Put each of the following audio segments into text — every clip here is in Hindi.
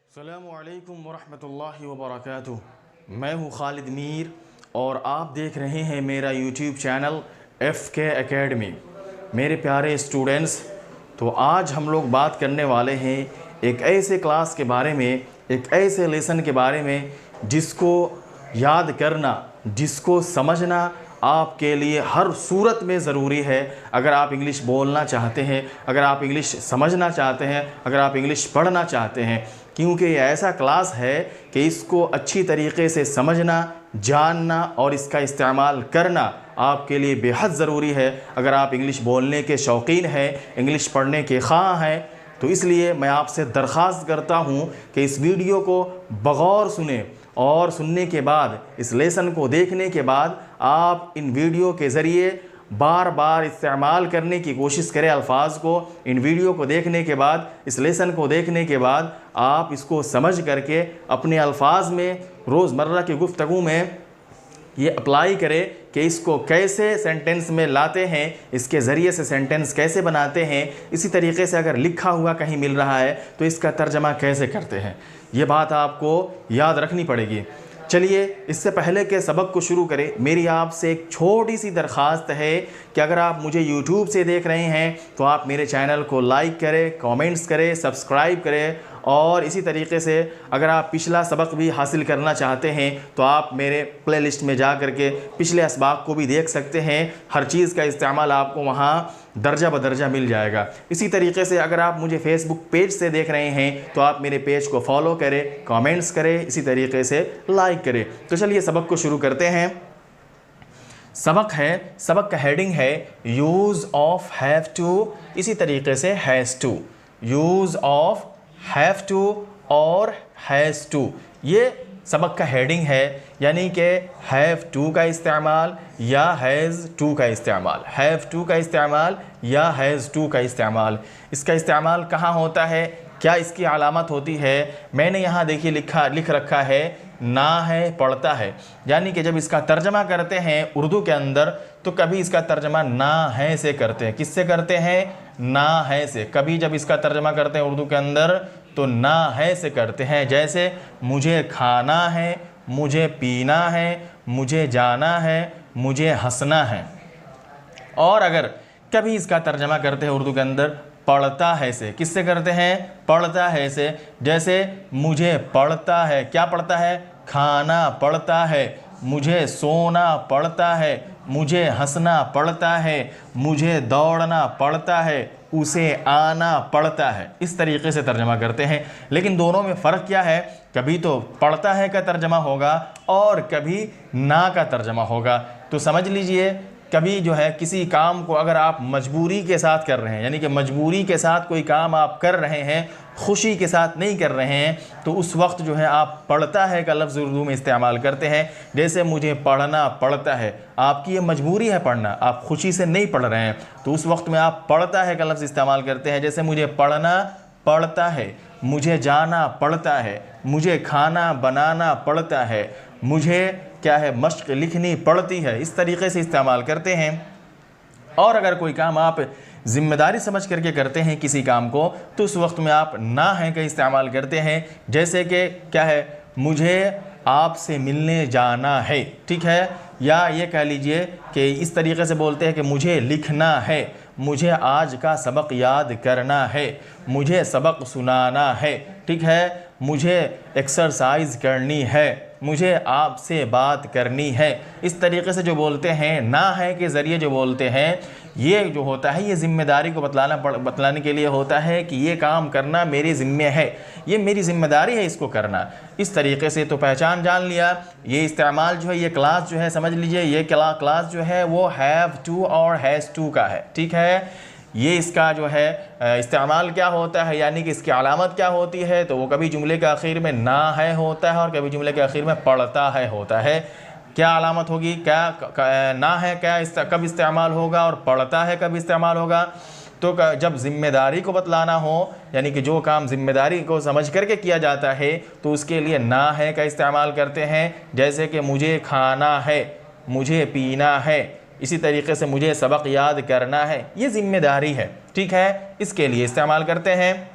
अस्सलामुअलैकुम वरहमतुल्लाहि वबरकातुहू। मैं हूँ खालिद मीर और आप देख रहे हैं मेरा यूट्यूब चैनल FK एकेडमी। मेरे प्यारे स्टूडेंट्स, तो आज हम लोग बात करने वाले हैं एक ऐसे क्लास के बारे में, एक ऐसे लेसन के बारे में जिसको याद करना, जिसको समझना आपके लिए हर सूरत में ज़रूरी है। अगर आप इंग्लिश बोलना चाहते हैं, अगर आप इंग्लिश समझना चाहते हैं, अगर आप इंग्लिश पढ़ना चाहते हैं, क्योंकि ये ऐसा क्लास है कि इसको अच्छी तरीके से समझना, जानना और इसका इस्तेमाल करना आपके लिए बेहद ज़रूरी है। अगर आप इंग्लिश बोलने के शौकीन हैं, इंग्लिश पढ़ने के ख़्वाह हैं, तो इसलिए मैं आपसे दरख्वास्त करता हूँ कि इस वीडियो को बगौर सुने और सुनने के बाद, इस लेसन को देखने के बाद आप इन वीडियो के ज़रिए बार बार इस्तेमाल करने की कोशिश करें अल्फाज को। इन वीडियो को देखने के बाद, इस लेसन को देखने के बाद आप इसको समझ करके अपने अल्फाज में, रोज़मर्रा की गुफ्तगू में ये अप्लाई करें कि इसको कैसे सेंटेंस में लाते हैं, इसके ज़रिए से सेंटेंस कैसे बनाते हैं। इसी तरीके से अगर लिखा हुआ कहीं मिल रहा है तो इसका तर्जमा कैसे करते हैं, ये बात आपको याद रखनी पड़ेगी। चलिए, इससे पहले के सबक को शुरू करें, मेरी आपसे एक छोटी सी दरख्वास्त है कि अगर आप मुझे YouTube से देख रहे हैं तो आप मेरे चैनल को लाइक करें, कमेंट्स करें, सब्सक्राइब करें। और इसी तरीके से अगर आप पिछला सबक भी हासिल करना चाहते हैं तो आप मेरे प्लेलिस्ट में जा कर के पिछले असबाक को भी देख सकते हैं। हर चीज़ का इस्तेमाल आपको वहाँ दर्जा बदर्जा मिल जाएगा। इसी तरीके से अगर आप मुझे फेसबुक पेज से देख रहे हैं तो आप मेरे पेज को फॉलो करें, कमेंट्स करें, इसी तरीके से लाइक करें। तो चलिए सबक को शुरू करते हैं। सबक का हेडिंग है यूज़ ऑफ हैव टू, इसी तरीके से has to. Use of have to और हैज़ टू, ये सबक का हेडिंग है, यानी कि हैव टू का इस्तेमाल या हैज़ टू का इस्तेमाल, हैव टू का इस्तेमाल या हैज़ टू का इस्तेमाल। इसका इस्तेमाल कहाँ होता है, क्या इसकी अलामत होती है? मैंने यहाँ देखिए लिख रखा है ना है पढ़ता है, यानी कि जब इसका तर्जमा करते हैं उर्दू के अंदर तो कभी इसका तर्जमा ना है से करते हैं। किससे करते हैं? ना है से। कभी जब इसका तर्जमा करते हैं उर्दू के अंदर तो ना है से करते हैं। जैसे मुझे खाना है, मुझे पीना है, मुझे जाना है, मुझे हंसना है। और अगर कभी इसका तर्जमा करते हैं उर्दू के अंदर पढ़ता है से, किससे करते हैं? पढ़ता है से। जैसे मुझे पढ़ता है, क्या पढ़ता है? खाना पढ़ता है, मुझे सोना पड़ता है, मुझे हंसना पड़ता है, मुझे दौड़ना पड़ता है, उसे आना पड़ता है। इस तरीके से तर्जमा करते हैं। लेकिन दोनों में फ़र्क क्या है? कभी तो पढ़ता है का तर्जमा होगा और कभी ना का तर्जमा होगा। तो समझ लीजिए, कभी जो है किसी काम को अगर आप मजबूरी के साथ कर रहे हैं, यानी कि मजबूरी के साथ कोई काम आप कर रहे हैं, खुशी के साथ नहीं कर रहे हैं, तो उस वक्त जो है आप पढ़ता है का लफ्ज़ उर्दू में इस्तेमाल करते हैं। जैसे मुझे पढ़ना पड़ता है, आपकी ये मजबूरी है पढ़ना, आप खुशी से नहीं पढ़ रहे हैं, तो उस वक्त में आप पढ़ता है का लफ्ज़ इस्तेमाल करते हैं। जैसे मुझे पढ़ना पड़ता है, मुझे जाना पड़ता है, मुझे खाना बनाना पड़ता है, मुझे क्या है मश्क लिखनी पड़ती है। इस तरीके से इस्तेमाल करते हैं। और अगर कोई काम आप ज़िम्मेदारी समझ करके करते हैं किसी काम को, तो उस वक्त में आप ना है का इस्तेमाल करते हैं। जैसे कि क्या है, मुझे आपसे मिलने जाना है, ठीक है। या ये कह लीजिए कि इस तरीके से बोलते हैं कि मुझे लिखना है, मुझे आज का सबक याद करना है, मुझे सबक सुनाना है, ठीक है, मुझे एक्सरसाइज करनी है, मुझे आपसे बात करनी है। इस तरीके से जो बोलते हैं, ना है के ज़रिए जो बोलते हैं, ये जो होता है ये ज़िम्मेदारी को बतलाने के लिए होता है कि ये काम करना मेरे ज़िम्मे है, ये मेरी ज़िम्मेदारी है इसको करना। इस तरीके से तो पहचान जान लिया। ये इस्तेमाल जो है, ये क्लास जो है, समझ लीजिए ये क्लास जो है वो हैव टू और हैज़ टू का है, ठीक है। ये इसका जो है इस्तेमाल क्या होता है, यानी कि इसकी अलामत क्या होती है, तो वो कभी जुमले के आखिर में ना है होता है और कभी जुमले के आखिर में पढ़ता है होता है। क्या अलामत होगी? क्या ना है क्या कब इस्तेमाल होगा और पढ़ता है कब इस्तेमाल होगा? तो जब ज़िम्मेदारी को बतलाना हो, यानी कि जो काम ज़िम्मेदारी को समझ करके किया जाता है, तो उसके लिए ना है का इस्तेमाल करते हैं। जैसे कि मुझे खाना है, मुझे पीना है, इसी तरीके से मुझे सबक याद करना है, ये ज़िम्मेदारी है, ठीक है, इसके लिए इस्तेमाल करते हैं।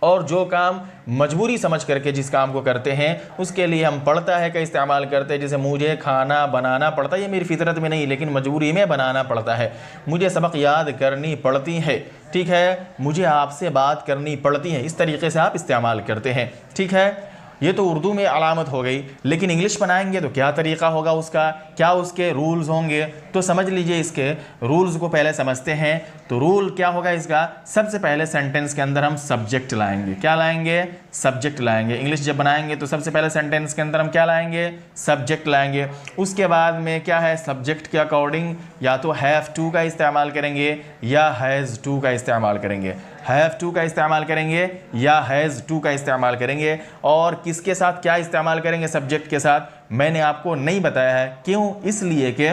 और जो काम मजबूरी समझ करके जिस काम को करते हैं उसके लिए हम पढ़ता है का इस्तेमाल करते हैं। जैसे मुझे खाना बनाना पड़ता है, ये मेरी फितरत में नहीं लेकिन मजबूरी में बनाना पड़ता है। मुझे सबक याद करनी पड़ती है, ठीक है। मुझे आपसे बात करनी पड़ती है, इस तरीके से आप इस्तेमाल करते हैं, ठीक है। ये तो उर्दू में अलामत हो गई, लेकिन इंग्लिश बनाएंगे तो क्या तरीका होगा उसका, क्या उसके रूल्स होंगे, तो समझ लीजिए इसके रूल्स को पहले समझते हैं। तो रूल क्या होगा इसका, सबसे पहले सेंटेंस के अंदर हम सब्जेक्ट लाएंगे। क्या लाएंगे, सब्जेक्ट लाएंगे। इंग्लिश जब बनाएंगे तो सबसे पहले सेंटेंस के अंदर हम क्या लाएंगे, सब्जेक्ट लाएंगे। उसके बाद में क्या है, सब्जेक्ट के अकॉर्डिंग या तो हैव टू का इस्तेमाल करेंगे या हैज़ टू का इस्तेमाल करेंगे। हैव टू का इस्तेमाल करेंगे या हैज़ टू का इस्तेमाल करेंगे। और किसके साथ क्या इस्तेमाल करेंगे, सब्जेक्ट के साथ मैंने आपको नहीं बताया है। क्यों, इसलिए कि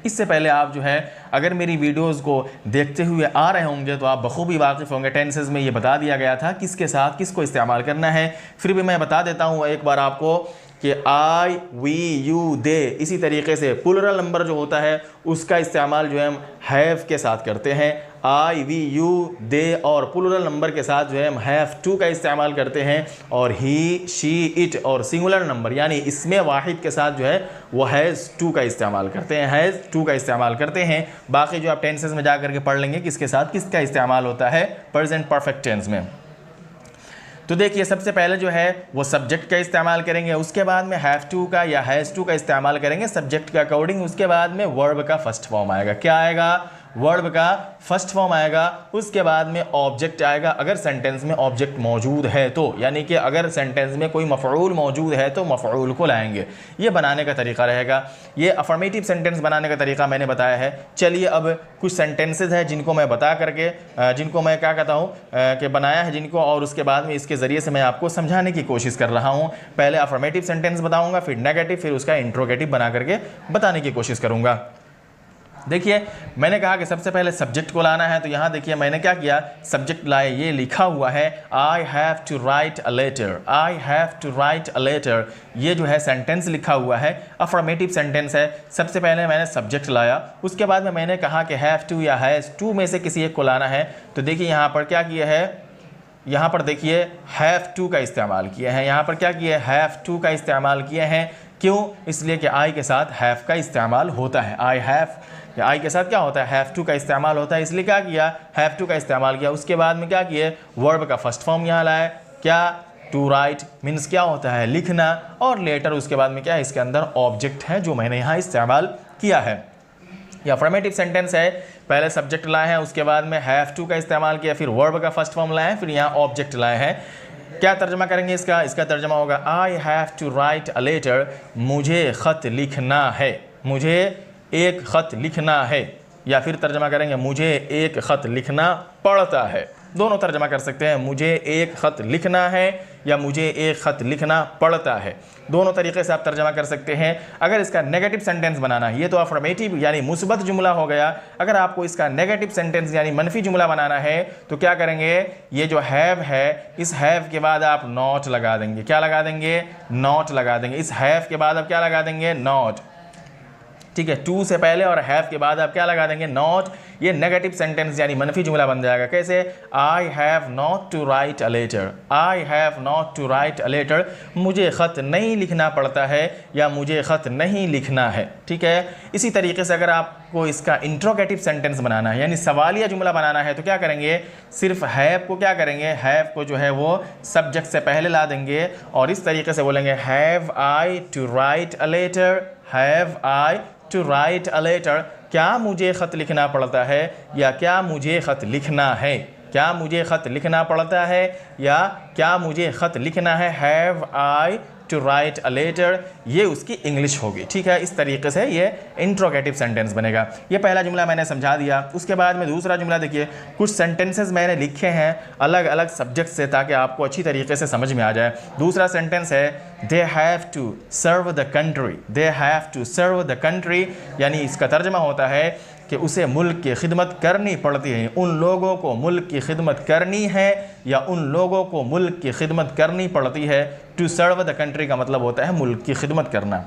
इससे पहले आप जो है अगर मेरी वीडियोस को देखते हुए आ रहे होंगे तो आप बखूबी वाकिफ़ होंगे। टेंसेस में ये बता दिया गया था किसके साथ किसको इस्तेमाल करना है। फिर भी मैं बता देता हूँ एक बार आपको कि आई, वी, यू, दे, इसी तरीके से प्लूरल नंबर जो होता है उसका इस्तेमाल जो है हम हैव के साथ करते हैं। आई, वी, यू, दे और प्लूरल नंबर के साथ जो है हम हैव टू का इस्तेमाल करते हैं। और ही, शी, इट और सिंगुलर नंबर यानी इसमें वाहिद के साथ जो है वो हैज़ टू का इस्तेमाल करते हैं, हैज़ टू का इस्तेमाल करते हैं। बाकी जो आप टेंसेस में जा करके पढ़ लेंगे किसके साथ किसका इस्तेमाल होता है प्रेजेंट परफेक्ट टेंस में। तो देखिए सबसे पहले जो है वो सब्जेक्ट का इस्तेमाल करेंगे, उसके बाद में हैव टू का या हैज़ टू का इस्तेमाल करेंगे सब्जेक्ट के अकॉर्डिंग। उसके बाद में वर्ब का फर्स्ट फॉर्म आएगा। क्या आएगा, वर्ब का फर्स्ट फॉर्म आएगा। उसके बाद में ऑब्जेक्ट आएगा अगर सेंटेंस में ऑब्जेक्ट मौजूद है तो, यानी कि अगर सेंटेंस में कोई मफ़ऊल मौजूद है तो मफ़ऊल को लाएंगे। ये बनाने का तरीका रहेगा। ये अफर्मेटिव सेंटेंस बनाने का तरीका मैंने बताया है। चलिए अब कुछ सेंटेंसेज है जिनको मैं बता करके जिनको मैं क्या कहता हूँ कि बनाया है जिनको, और उसके बाद में इसके ज़रिए से मैं आपको समझाने की कोशिश कर रहा हूँ। पहले अफर्मेटिव सेंटेंस बताऊँगा, फिर नेगेटिव, फिर उसका इंट्रोगेटिव बना करके बताने की कोशिश करूँगा। देखिए मैंने कहा कि सबसे पहले सब्जेक्ट को लाना है, तो यहाँ देखिए मैंने क्या किया, सब्जेक्ट लाए, ये लिखा हुआ है I have to write a letter, I have to write a letter. ये जो है सेंटेंस लिखा हुआ है, अफर्मेटिव सेंटेंस है। सबसे पहले मैंने सब्जेक्ट लाया, उसके बाद में मैंने कहा कि हैव टू या हैज़ टू में से किसी एक को लाना है। तो देखिए यहाँ पर क्या किया है, यहाँ पर देखिए हैव टू का इस्तेमाल किया है। यहाँ पर क्या किया है, हैव टू का इस्तेमाल किए हैं। क्यों, इसलिए कि आई के साथ हैव का इस्तेमाल होता है। आई हैव, आई के साथ क्या होता है, हैव टू का इस्तेमाल होता है, इसलिए क्या किया, हैव टू का इस्तेमाल किया। उसके बाद में क्या किए, वर्ब का फर्स्ट फॉर्म यहाँ लाए। क्या, टू राइट मीन्स क्या होता है, लिखना, और लेटर उसके बाद में क्या है, इसके अंदर ऑब्जेक्ट है जो मैंने यहाँ इस्तेमाल किया है। ये अफर्मेटिव सेंटेंस है। पहले सब्जेक्ट लाए हैं, उसके बाद में हैव टू का इस्तेमाल किया, फिर वर्ब का फर्स्ट फॉर्म लाए हैं, फिर यहाँ ऑब्जेक्ट लाए हैं। क्या तर्जमा करेंगे इसका, इसका तर्जमा होगा I have to write a letter, मुझे ख़त लिखना है, मुझे एक ख़त लिखना है। या फिर तर्जमा करेंगे मुझे एक ख़त लिखना पड़ता है। दोनों तर्जमा कर सकते हैं, मुझे एक ख़त लिखना है या मुझे एक ख़त लिखना पड़ता है। दोनों तरीके से आप तर्जमा कर सकते हैं। अगर इसका नेगेटिव सेंटेंस बनाना है, ये तो अफर्मेटिव यानी मुस्बत जुमला हो गया। अगर आपको इसका नेगेटिव सेंटेंस यानी मनफी जुमला बनाना है तो क्या करेंगे, ये जो हैव है, इस हैव के बाद आप नॉट लगा देंगे। क्या लगा देंगे, नॉट लगा देंगे। इस हैव के बाद आप क्या लगा देंगे, नॉट। ठीक है, टू से पहले और हैव के बाद आप क्या लगा देंगे, नॉट। ये नेगेटिव सेंटेंस यानी मनफी जुमला बन जाएगा। कैसे, I have not to write a letter, I have not to write a letter, मुझे ख़त नहीं लिखना पड़ता है या मुझे ख़त नहीं लिखना है। ठीक है, इसी तरीके से अगर आपको इसका इंट्रोगेटिव सेंटेंस बनाना है यानी सवालिया जुमला बनाना है तो क्या करेंगे, सिर्फ हैव को क्या करेंगे, हैव को जो है वो सब्जेक्ट से पहले ला देंगे और इस तरीके से बोलेंगे have I to write a letter, have I to write a letter, क्या मुझे ख़त लिखना पड़ता है या क्या मुझे ख़त लिखना है, क्या मुझे ख़त लिखना पड़ता है या क्या मुझे ख़त लिखना है, have I to write a letter, ये उसकी इंग्लिश होगी। ठीक है, इस तरीके से ये इंट्रोगेटिव सेंटेंस बनेगा। ये पहला जुमला मैंने समझा दिया। उसके बाद में दूसरा जुमला देखिए, कुछ सेंटेंसेस मैंने लिखे हैं अलग अलग सब्जेक्ट से ताकि आपको अच्छी तरीके से समझ में आ जाए। दूसरा सेंटेंस है they have to serve the country, they have to serve the country, यानी इसका तर्जमा होता है कि उसे मुल्क की खिदमत करनी पड़ती है, उन लोगों को मुल्क की खिदमत करनी है या उन लोगों को मुल्क की खिदमत करनी पड़ती है। टू सर्व द कंट्री का मतलब होता है मुल्क की खिदमत करना।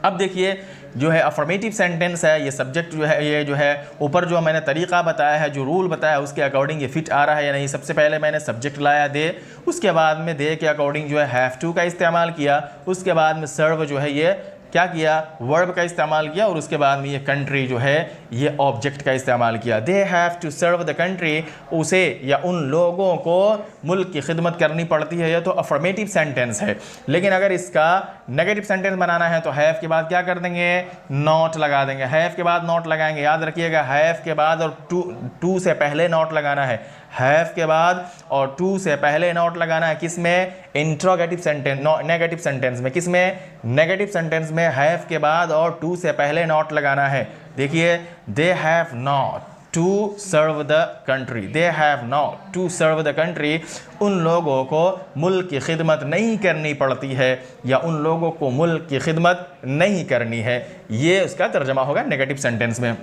अब देखिए जो है अफर्मेटिव सेंटेंस है, ये सब्जेक्ट जो है, ये जो है ऊपर जो मैंने तरीका बताया है, जो रूल बताया उसके अकॉर्डिंग ये फिट आ रहा है या नहीं। सबसे पहले मैंने सब्जेक्ट लाया दे, उसके बाद में दे के अकॉर्डिंग जो है हैव टू का इस्तेमाल किया, उसके बाद में सर्व जो है ये क्या किया, वर्ब का इस्तेमाल किया, और उसके बाद में ये कंट्री जो है ये ऑब्जेक्ट का इस्तेमाल किया। They have to serve the country, उसे या उन लोगों को मुल्क की खिदमत करनी पड़ती है, यह तो अफर्मेटिव सेंटेंस है। लेकिन अगर इसका नेगेटिव सेंटेंस बनाना है तो हैव के बाद क्या कर देंगे, नॉट लगा देंगे। हैव के बाद नॉट लगाएंगे, याद रखिएगा हैव के बाद और टू से पहले नॉट लगाना है। हैव के बाद और टू से पहले नॉट लगाना है, किसमें, इंट्रोगेटिव सेंटेंस, नेगेटिव सेंटेंस में। किसमें, नेगेटिव सेंटेंस में हैव के बाद और टू से पहले नॉट लगाना है। देखिए, they have not to serve the country, they have not to serve the country, उन लोगों को मुल्क की खिदमत नहीं करनी पड़ती है, या उन लोगों को मुल्क की खिदमत नहीं करनी है। ये उसका तर्जमा होगा नेगेटिव सेंटेंस में।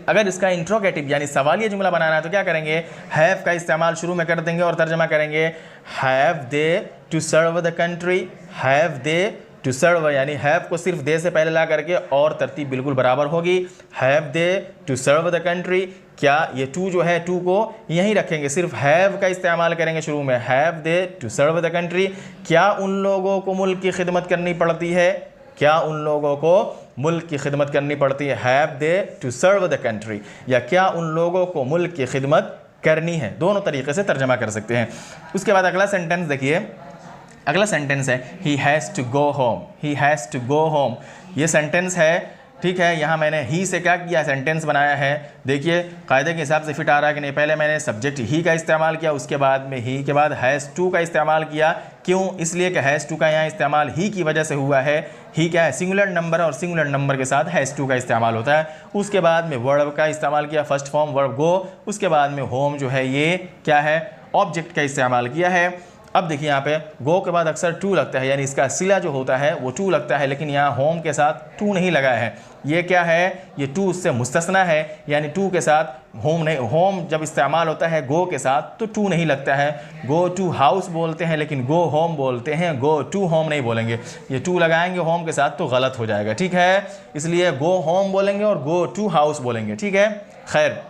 अगर इसका इंट्रोगेटिव यानी सवालिया जुमला बनाना है तो क्या करेंगे, हैव का इस्तेमाल शुरू में कर देंगे और तर्जमा करेंगे have they to serve the country, have they to serve, यानी हैव को सिर्फ दे से पहले ला करके और तरतीब बिल्कुल बराबर होगी। Have they to serve the country, क्या ये टू जो है, टू को यहीं रखेंगे, सिर्फ हैव का इस्तेमाल करेंगे शुरू में। Have they to serve the country, क्या उन लोगों को मुल्क की खिदमत करनी पड़ती है, क्या उन लोगों को मुल्क की खिदमत करनी पड़ती है। Have they to serve the country, या क्या उन लोगों को मुल्क की खिदमत करनी है। दोनों तरीके से तर्जमा कर सकते हैं। उसके बाद अगला सेंटेंस देखिए, अगला सेंटेंस है he has to go home, he has to go home. ये सेंटेंस है, ठीक है। यहाँ मैंने ही से क्या किया, सेंटेंस बनाया है। देखिए कायदे के हिसाब से फिट आ रहा है कि नहीं। पहले मैंने सब्जेक्ट ही का इस्तेमाल किया, उसके बाद में ही के बाद हैज़ टू का इस्तेमाल किया। क्यों, इसलिए कि हैज़ टू का यहाँ इस्तेमाल ही की वजह से हुआ है। ही क्या है, सिंगुलर नंबर, और सिंगुलर नंबर के साथ हैज़ टू का इस्तेमाल होता है। उसके बाद में वर्ब का इस्तेमाल किया, फर्स्ट फॉर्म वर्ब गो। उसके बाद में होम जो है ये क्या है, ऑब्जेक्ट का इस्तेमाल किया है। अब देखिए यहाँ पे गो के बाद अक्सर टू लगता है, यानी इसका सिला जो होता है वो टू लगता है, लेकिन यहाँ होम के साथ टू नहीं लगा है। ये क्या है, ये टू उससे मुस्तस्ना है, यानी टू के साथ होम नहीं। होम जब इस्तेमाल होता है गो के साथ तो टू नहीं लगता है। गो टू हाउस बोलते हैं लेकिन गो होम बोलते हैं, गो टू होम नहीं बोलेंगे। ये टू लगाएंगे होम के साथ तो गलत हो जाएगा, ठीक है। इसलिए गो होम बोलेंगे और गो टू हाउस बोलेंगे, ठीक है। खैर,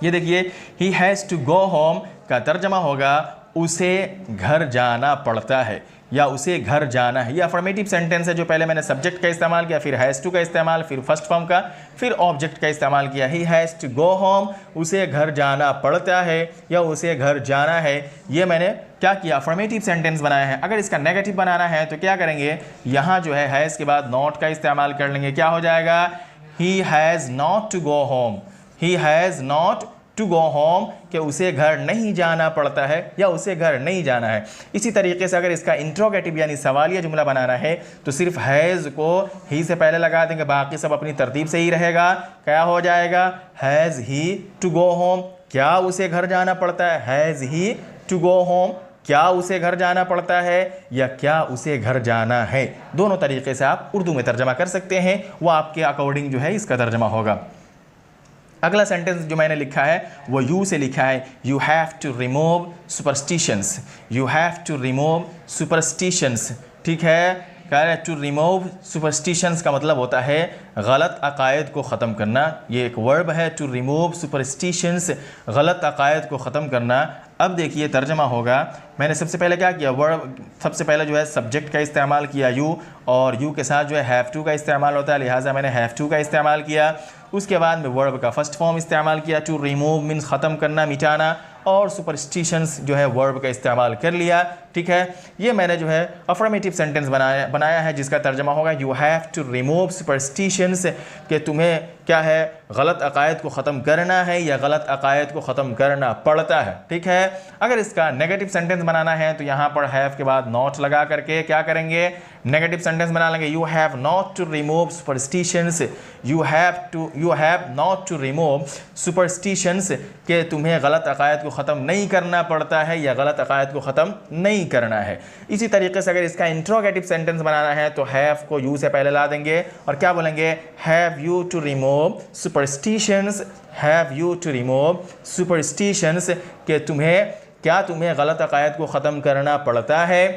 ये देखिए he has to go home का तर्जमा होगा उसे घर जाना पड़ता है, या उसे घर जाना है। ये अफर्मेटिव सेंटेंस है, जो पहले मैंने सब्जेक्ट का इस्तेमाल किया, फिर हैज़ टू का इस्तेमाल, फिर फर्स्ट फॉर्म का, फिर ऑब्जेक्ट का इस्तेमाल किया। He has to go home, उसे घर जाना पड़ता है या उसे घर जाना है। ये मैंने क्या किया, अफर्मेटिव सेंटेंस बनाया है। अगर इसका नेगेटिव बनाना है तो क्या करेंगे, यहाँ जो है हैज़ के बाद नॉट का इस्तेमाल कर लेंगे। क्या हो जाएगा, he has not to go home, he has not to go home, कि उसे घर नहीं जाना पड़ता है या उसे घर नहीं जाना है। इसी तरीके से अगर इसका इंट्रोगेटिव यानी सवालिया जुमला बनाना है तो सिर्फ हैज़ को ही से पहले लगा देंगे, बाकी सब अपनी तरतीब से ही रहेगा। क्या हो जाएगा, has he to go home, क्या उसे घर जाना पड़ता है। Has he to go home, क्या उसे घर जाना पड़ता है या क्या उसे घर जाना है। दोनों तरीके से आप उर्दू में तर्जमा कर सकते हैं, वो आपके अकॉर्डिंग जो है इसका तर्जमा होगा। अगला सेंटेंस जो मैंने लिखा है वो यू से लिखा है, you have to remove superstitions, you have to remove superstitions, ठीक है। कह रहे टू रिमूव सुपरस्टिशंस का मतलब होता है गलत अकायद को ख़त्म करना। ये एक वर्ब है, टू रिमूव सुपरस्टिशंस, गलत अकायद को ख़त्म करना। अब देखिए तर्जमा होगा, मैंने सबसे पहले क्या किया, वर्ब सबसे पहले जो है सब्जेक्ट का इस्तेमाल किया यू, और यू के साथ जो है हैव टू का इस्तेमाल होता है, लिहाजा मैंने हैव टू का इस्तेमाल किया। उसके बाद में वर्ब का फर्स्ट फॉर्म इस्तेमाल किया, टू रिमूव मीन्स ख़त्म करना, मिटाना, और सुपरस्टिशंस जो है वर्ब का इस्तेमाल कर लिया, ठीक है। ये मैंने जो है अफर्मेटिव सेंटेंस बनाया है, जिसका तर्जमा होगा you have to remove superstitions, कि तुम्हें क्या है, गलत अकायद को ख़त्म करना है या गलत अकायद को ख़त्म करना पड़ता है, ठीक है। अगर इसका नेगेटिव सेंटेंस बनाना है तो यहाँ पर हैव के बाद नॉट लगा करके क्या करेंगे, नेगेटिव सेंटेंस बना लेंगे। You have not to remove superstitions, you have not to remove superstitions, कि तुम्हें गलत अकायद को ख़त्म नहीं करना पड़ता है या गलत अकायद को ख़त्म नहीं करना है। इसी तरीके से अगर इसका इंट्रोगेटिव सेंटेंस बनाना है तो हैव को यू से पहले ला देंगे और क्या बोलेंगे, have you to remove superstitions, have you to remove superstitions, कि तुम्हें गलत अकायद को ख़त्म करना पड़ता है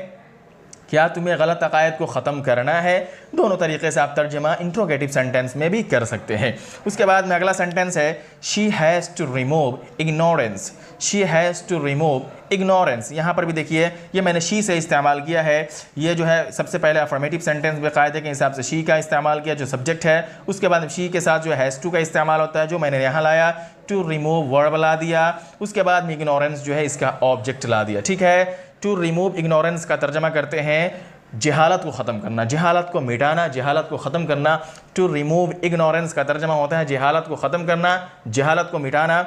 क्या तुम्हें गलत अकायद को ख़त्म करना है। दोनों तरीके से आप तर्जमा इंट्रोगेटिव सेंटेंस में भी कर सकते हैं। उसके बाद में अगला सेंटेंस है she has to remove ignorance. She has to remove ignorance. यहाँ पर भी देखिए ये मैंने शी से इस्तेमाल किया है। ये जो है सबसे पहले अफर्मेटिव सेंटेंस में कायदे के हिसाब से शी का इस्तेमाल किया जो सब्जेक्ट है। उसके बाद शी के साथ जो हैज़ टू का इस्तेमाल होता है जो मैंने यहाँ लाया, टू रिमूव वर्ब ला दिया। उसके बाद में इग्नोरेंस जो है इसका ऑब्जेक्ट ला दिया। ठीक है, टू रिमूव इग्नोरेंस का तर्जमा करते हैं जहालत को ख़त्म करना, जहालत को मिटाना, जहालत को ख़त्म करना। टू रिमूव इग्नोरेंस का तर्जमा होता है जहालत को ख़त्म करना, जहालत को मिटाना।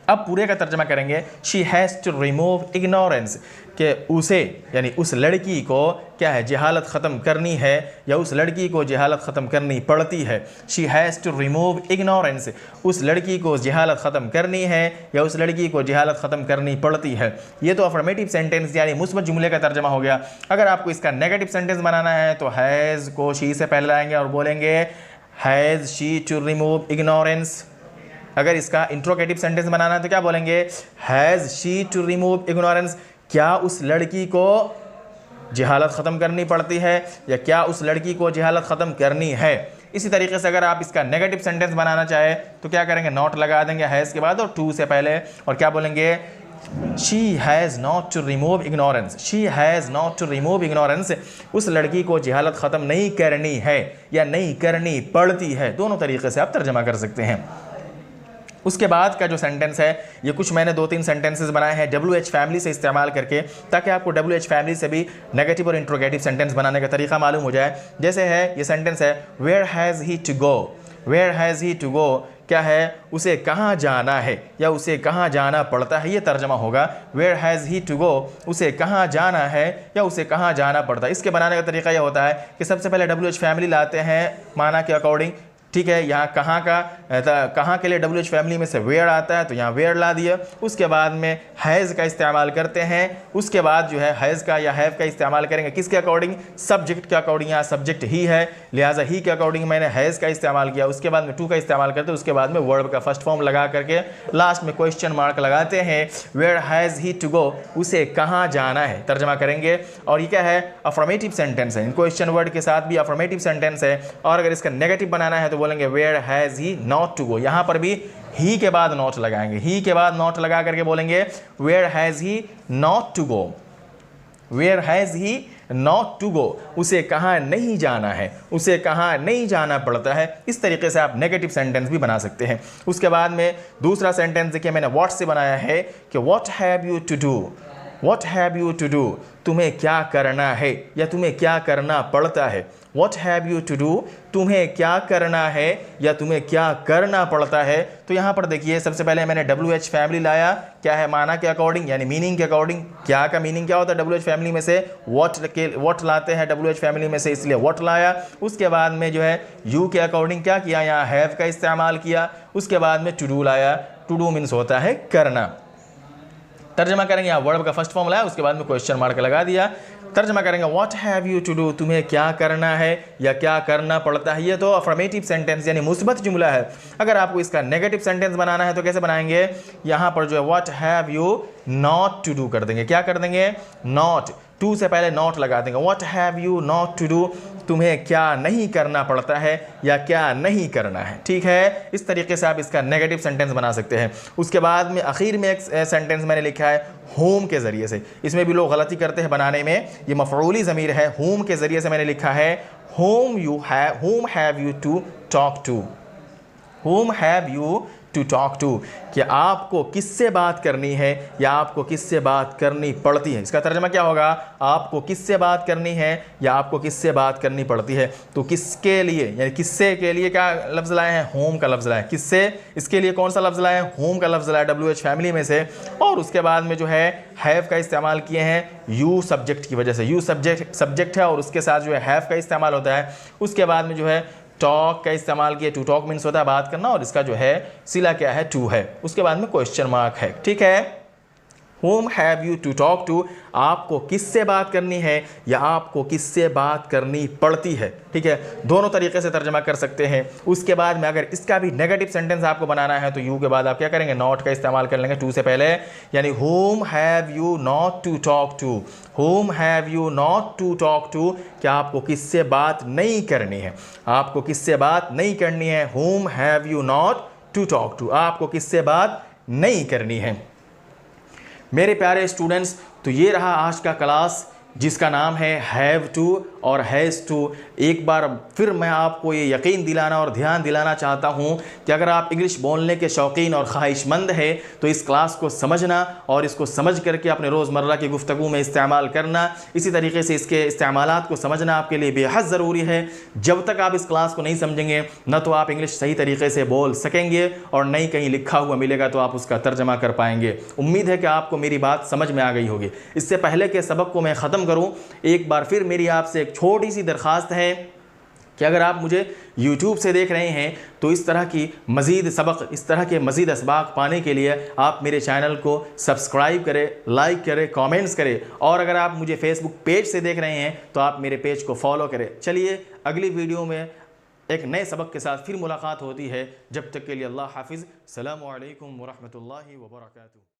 अब पूरे का तर्जमा करेंगे she has to remove ignorance, कि उसे यानी उस लड़की को क्या है जहालत ख़त्म करनी है या उस लड़की को जहालत ख़त्म करनी पड़ती है। She has to remove ignorance, उस लड़की को जहालत ख़त्म करनी है या उस लड़की को जहालत ख़त्म करनी पड़ती है। ये तो अफर्मेटिव सेंटेंस यानी मुस्बत जुमले का तर्जमा हो गया। अगर आपको इसका नेगेटिव सेंटेंस बनाना है तो हैज़ को शी से पहले लाएंगे और बोलेंगे has she to remove ignorance. अगर इसका इंट्रोगेटिव सेंटेंस बनाना है तो क्या बोलेंगे has she to remove ignorance. क्या उस लड़की को जहालत ख़त्म करनी पड़ती है या क्या उस लड़की को जहालत ख़त्म करनी है। इसी तरीके से अगर आप इसका नेगेटिव सेंटेंस बनाना चाहे तो क्या करेंगे नॉट लगा देंगे हैज़ के बाद और टू से पहले और क्या बोलेंगे she has not to remove ignorance. She has not to remove ignorance, उस लड़की को जहालत ख़त्म नहीं करनी है या नहीं करनी पड़ती है। दोनों तरीके से आप तर्जमा कर सकते हैं। उसके बाद का जो सेंटेंस है ये कुछ मैंने 2-3 सेंटेंसेस बनाए हैं WH फैमिली से इस्तेमाल करके, ताकि आपको WH फैमिली से भी नेगेटिव और इंट्रोगेटिव सेंटेंस बनाने का तरीका मालूम हो जाए। जैसे है ये सेंटेंस है where has he to go. Where has he to go क्या है उसे कहाँ जाना है या उसे कहाँ जाना पड़ता है, ये तर्जमा होगा where has he to go, उसे कहाँ जाना है या उसे कहाँ जाना पड़ता है। इसके बनाने का तरीका यह होता है कि सबसे पहले WH फैमिली लाते हैं माना के अकॉर्डिंग। ठीक है, यहाँ कहाँ के लिए WH फैमिली में से वेयर आता है तो यहाँ वेयर ला दिया। उसके बाद में हैज़ का इस्तेमाल करते हैं। उसके बाद जो है हैज़ का या हैव का इस्तेमाल करेंगे किसके अकॉर्डिंग, सब्जेक्ट के अकॉर्डिंग। यहाँ सब्जेक्ट ही है लिहाजा ही के अकॉर्डिंग मैंने हैज़ का इस्तेमाल किया। उसके बाद में टू का इस्तेमाल करते हैं। उसके बाद में वर्ब का फर्स्ट फॉर्म लगा करके लास्ट में क्वेश्चन मार्क लगाते हैं where has he to go, उसे कहाँ जाना है, तर्जमा करेंगे। और ये क्या है अफर्मेटिव सेंटेंस है, इन क्वेश्चन वर्ड के साथ भी अफर्मेटिव सेंटेंस है। और अगर इसका नेगेटिव बनाना है तो बोलेंगे where has he not to go. यहाँ पर भी ही के बाद नॉट लगाएंगे, ही के बाद नॉट लगा करके बोलेंगे where has he not to go. Where has he not to go, उसे कहाँ नहीं जाना है, उसे कहाँ नहीं जाना पड़ता है। इस तरीके से आप नेगेटिव सेंटेंस भी बना सकते हैं। उसके बाद में दूसरा सेंटेंस देखिए मैंने व्हाट से बनाया है कि what have you to do. What have you to do, तुम्हें क्या करना है या तुम्हें क्या करना पड़ता है। What have you to do, तुम्हें क्या करना है या तुम्हें क्या करना पड़ता है। तो यहाँ पर देखिए सबसे पहले मैंने WH फैमिली लाया, क्या है माना के अकॉर्डिंग यानी मीनिंग के अकॉर्डिंग। क्या का मीनिंग क्या होता है WH फैमिली में से, व्हाट लाते हैं WH फैमिली में से, इसलिए व्हाट लाया। उसके बाद में जो है यू के अकॉर्डिंग क्या किया, यहाँ हैव का इस्तेमाल किया। उसके बाद में टू डू लाया, टू डू मीन्स होता है करना। तर्जमा करेंगे यहाँ वर्ब का फर्स्ट फॉर्म लाया, उसके बाद में क्वेश्चन मार्क लगा दिया। तर्जमा करेंगे what have you to do, तुम्हें क्या करना है या क्या करना पड़ता है। ये तो अफर्मेटिव सेंटेंस यानी मुस्बत जुमला है। अगर आपको इसका नेगेटिव सेंटेंस बनाना है तो कैसे बनाएंगे, यहाँ पर जो है what have you not to do कर देंगे। क्या कर देंगे नॉट, टू से पहले नॉट लगा देंगे। What have you not to do, तुम्हें क्या नहीं करना पड़ता है या क्या नहीं करना है। ठीक है, इस तरीके से आप इसका नेगेटिव सेंटेंस बना सकते हैं। उसके बाद में आखिर में एक सेंटेंस मैंने लिखा है होम के ज़रिए से। इसमें भी लोग गलती करते हैं बनाने में, ये मफ़ऊली ज़मीर है। होम के ज़रिए से मैंने लिखा है whom have you to talk to. Whom have you to talk to, कि आपको किससे बात करनी है या आपको किससे बात करनी पड़ती है। इसका तर्जमा क्या होगा, आपको किससे बात करनी है या आपको किससे बात करनी पड़ती है। तो किसके लिए यानी किससे के लिए क्या लफ्ज़ लाए हैं, होम का लफ्ज़ लाए। किससे, इसके लिए कौन सा लफ्ज़ लाए हैं, होम का लफ्ज़ लाए WH फैमिली में से। और उसके बाद में जो है हैव का इस्तेमाल किए हैं यू सब्जेक्ट की वजह से। यू सब्जेक्ट है और उसके साथ जो है हैव का इस्तेमाल होता है। उसके बाद में जो है टॉक का इस्तेमाल किया, टू टॉक मीन्स होता है बात करना और इसका जो है सिला क्या है टू है। उसके बाद में क्वेश्चन मार्क है। ठीक है, whom have you to talk to, आपको किससे बात करनी है या आपको किससे बात करनी पड़ती है, ठीक है, दोनों तरीके से तर्जमा कर सकते हैं। उसके बाद में अगर इसका भी नेगेटिव सेंटेंस आपको बनाना है तो यू के बाद आप क्या करेंगे, नॉट का इस्तेमाल कर लेंगे टू से पहले, यानी whom have you not to talk to, whom have you not to talk to, क्या आपको किससे बात नहीं करनी है, आपको किससे बात नहीं करनी है, whom have you not to talk to, आपको किससे बात नहीं करनी है। मेरे प्यारे स्टूडेंट्स, तो ये रहा आज का क्लास जिसका नाम है हैव टू और हैज़ टू। एक बार फिर मैं आपको ये यकीन दिलाना और ध्यान दिलाना चाहता हूँ कि अगर आप इंग्लिश बोलने के शौकीन और ख्वाहिशमंद है तो इस क्लास को समझना और इसको समझ करके अपने रोज़मर्रा की गुफ्तगू में इस्तेमाल करना, इसी तरीके से इसके इस्तेमालात को समझना आपके लिए बेहद ज़रूरी है। जब तक आप इस क्लास को नहीं समझेंगे न तो आप इंग्लिश सही तरीके से बोल सकेंगे और नहीं कहीं लिखा हुआ मिलेगा तो आप उसका तर्जमा कर पाएंगे। उम्मीद है कि आपको मेरी बात समझ में आ गई होगी। इससे पहले के सबक को मैं ख़त्म करूं, एक बार फिर मेरी आपसे एक छोटी सी दरख्वास्त है कि अगर आप मुझे YouTube से देख रहे हैं तो इस तरह की मज़ीद सबक, इस तरह के मज़ीद असबाक पाने के लिए आप मेरे चैनल को सब्सक्राइब करें, लाइक करें, कमेंट्स करें, और अगर आप मुझे फेसबुक पेज से देख रहे हैं तो आप मेरे पेज को फॉलो करें। चलिए अगली वीडियो में एक नए सबक के साथ फिर मुलाकात होती है। जब तक के लिए अल्लाह हाफिज़। अस्सलामु अलैकुम व रहमतुल्लाहि व बरकातुहू।